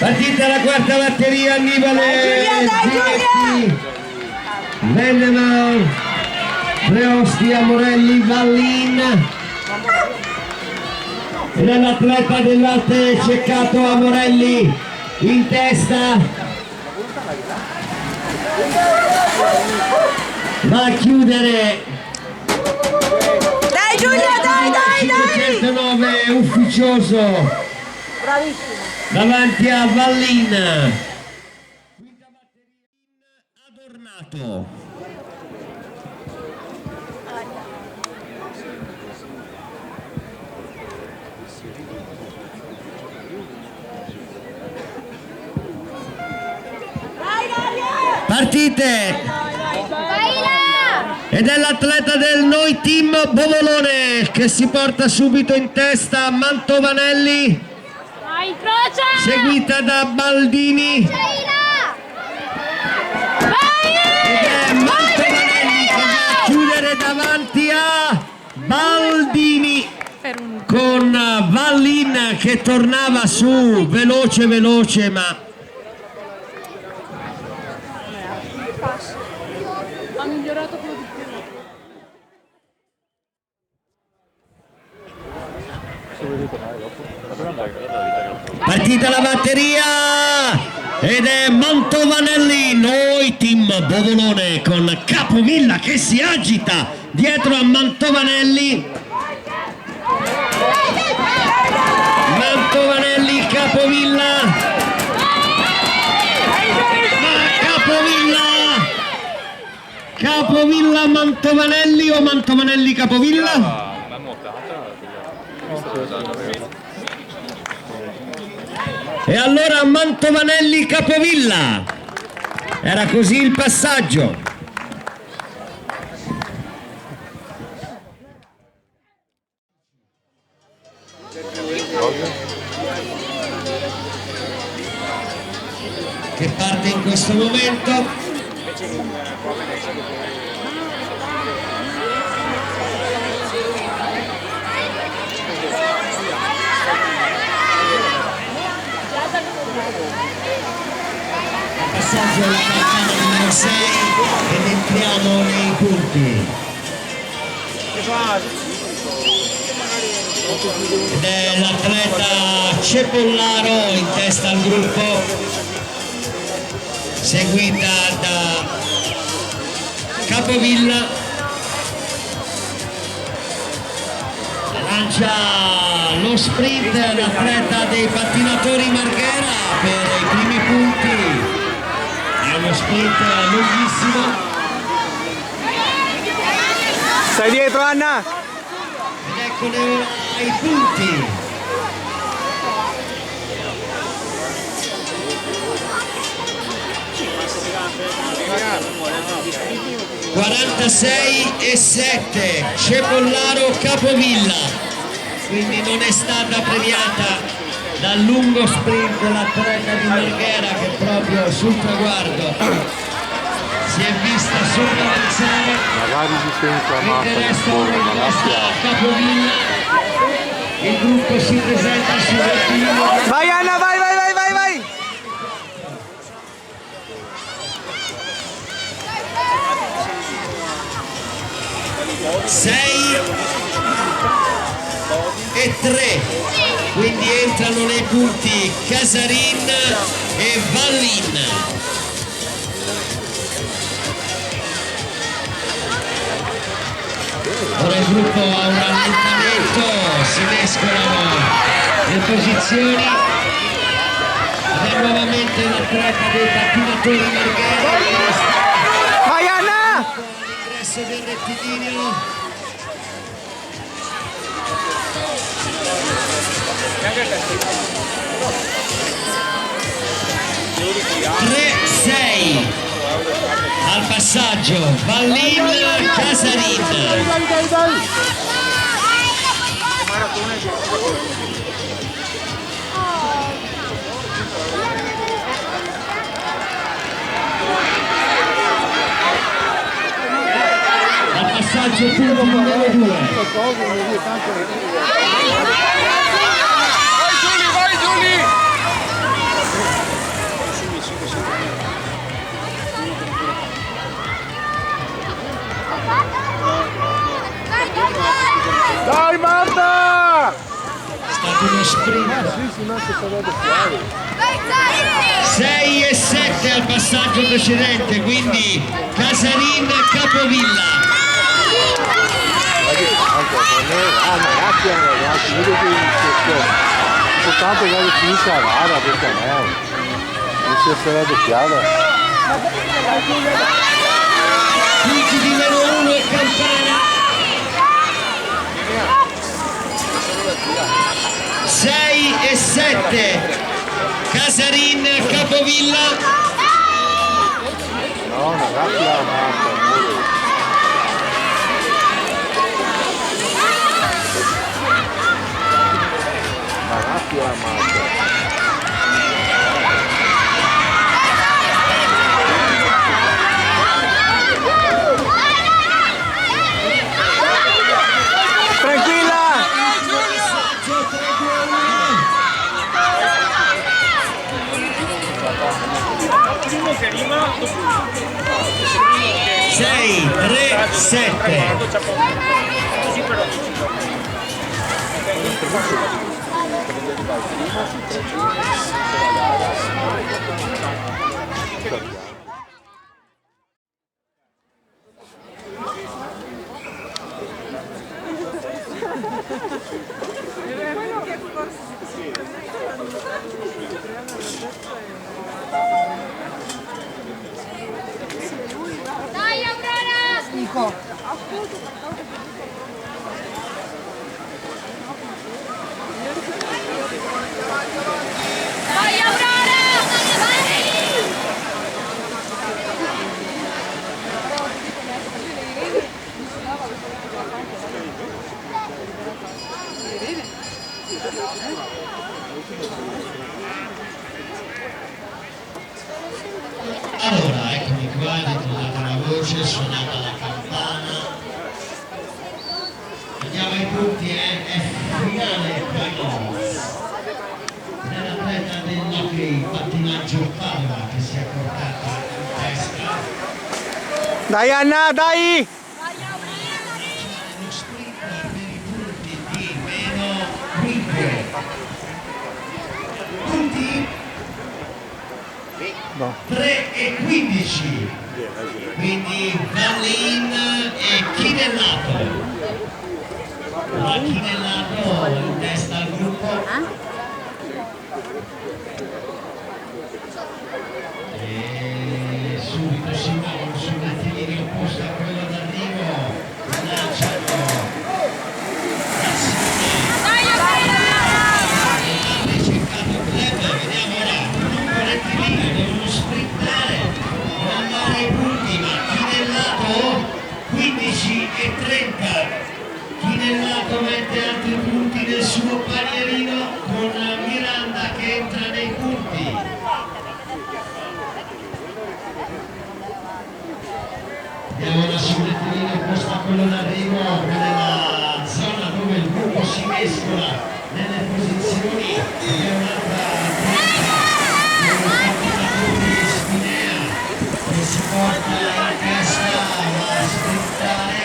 Partita la quarta batteria, Annibale, Giulia, Vendeman, Preostia, Morelli, Vallin. Ed è l'atleta del latte Ceccato a Morelli in testa. Va a chiudere. Dai Giulia, dai! 509 ufficioso. Bravissimo. Davanti a Vallin. Quinta batteria Adornato. Partite! Ed è l'atleta del Noi Team Bovolone che si porta subito in testa Mantovanelli, seguita da Baldini. Ed è Mantovanelli che va a chiudere davanti a Baldini, con Vallin che tornava su veloce ma ha migliorato quello di prima. partita la batteria ed è Mantovanelli, Noi Team Bovolone, con Capovilla che si agita dietro a Mantovanelli. Mantovanelli, Capovilla. Capovilla Mantovanelli o Mantovanelli Capovilla? E allora Mantovanelli Capovilla. Era così il passaggio. Che parte in questo momento. Passaggio alla campagna numero 6 ed entriamo nei punti. Ed è l'atleta Cepollaro in testa al gruppo, seguita da Capovilla. Lancia lo sprint l'atleta dei pattinatori Marghera per i primi punti. È uno sprint lunghissimo. Stai dietro Anna? Ed eccole ora ai punti. (46,7) Cepollaro Capovilla, quindi non è stata premiata dal lungo sprint l'atleta di Marghera che proprio sul traguardo si è vista sopravanzare. Magari si sente Mentre restano in testa Capovilla, il gruppo si presenta sul rettilineo. Vai Anna, vai! 6 e 3, quindi entrano nei punti Casarin e Vallin. Ora il gruppo ha un rallentamento, si mescolano le posizioni ed è nuovamente l'atleta dei pattinatori Marghera che sta Vai Anna! all'ingresso del rettilineo. (3-6) al passaggio Vallin Casarin. Al passaggio punto numero 2. uno sprint. 6 e 7 al passaggio precedente, quindi Casarin Capovilla. Soltanto quando finisce la gara, perché non si essere doppiata. Punti di meno 1 e Campana. 6 e 7 Casarin Capovilla. No, ragazzi, la marca. Ragazzi, la marca. Tranquilla! 6, 3, 7. Dai, Aurora! Nico. Vai, Aurora! Vai! Allora, eccomi qua, ritornata la voce, suonata la campana. Andiamo ai punti, è finale Paino. Nell'atleta dell'hockey pattinaggio Padova che si è portata in testa. Dai Anna, dai! Lo sprint per i punti di meno 5. Punti No. 3 e 15. Quindi Vallin e Chinellato. La Chinellato in testa al gruppo. E subito si muovono sul rettilineo opposto a quello d'arrivo. Lanciano Dai, Aurora! ricercato club, vediamo ora, lungo rettilineo, devono sprintare per andare ai punti, ma Chinellato 15 e 30. Chinellato mette altri punti nel suo panierino con Miranda che entra nei punti. Andiamo ora sul rettilineo opposto a quello d'arrivo, nella zona dove il gruppo si mescola nelle posizioni. C'è un'altra di Spinea che si porta in testa a sprintare.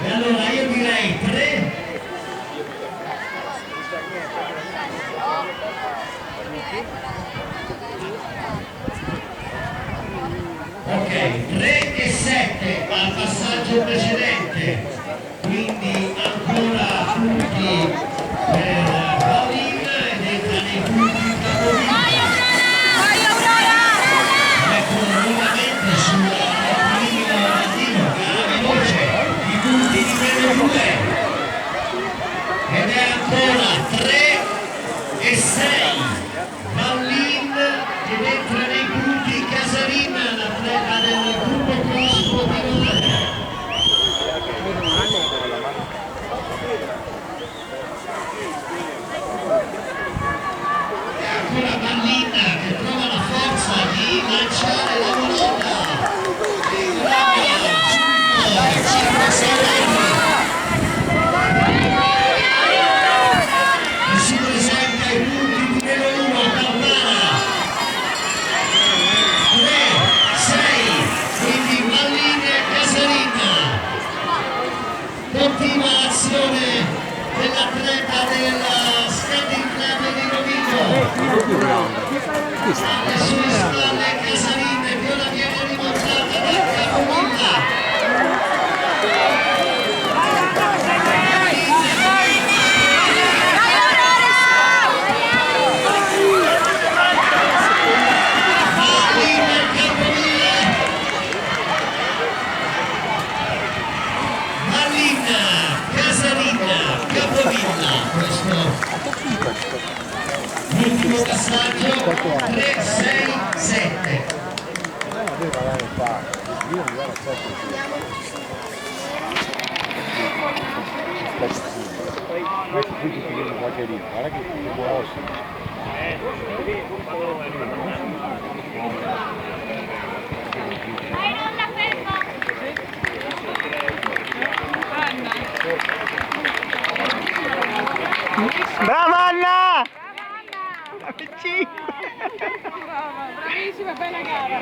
E allora io direi 3. Ok, 3 e 7 al passaggio precedente, quindi ancora punti per Paolin ed entra nei punti Capovilla. Vai, Aurora! Eccono nuovamente sul rettilineo latino, gara veloce, i punti di meno 2 ed è ancora 3 e 6. Vallin ed entra nei punti Casarin, l'atleta del gruppo cross Pordenone. continua l'azione dell'atleta del Skating Club di Rovigo. Alle sue spalle Casaline, Viola viene rimontata dal Capomilla. Questo l'ultimo passaggio 3-6-7. Guarda che grosso. Vai, non la fermo. Brava Anna! Brava, bravissima, bella gara.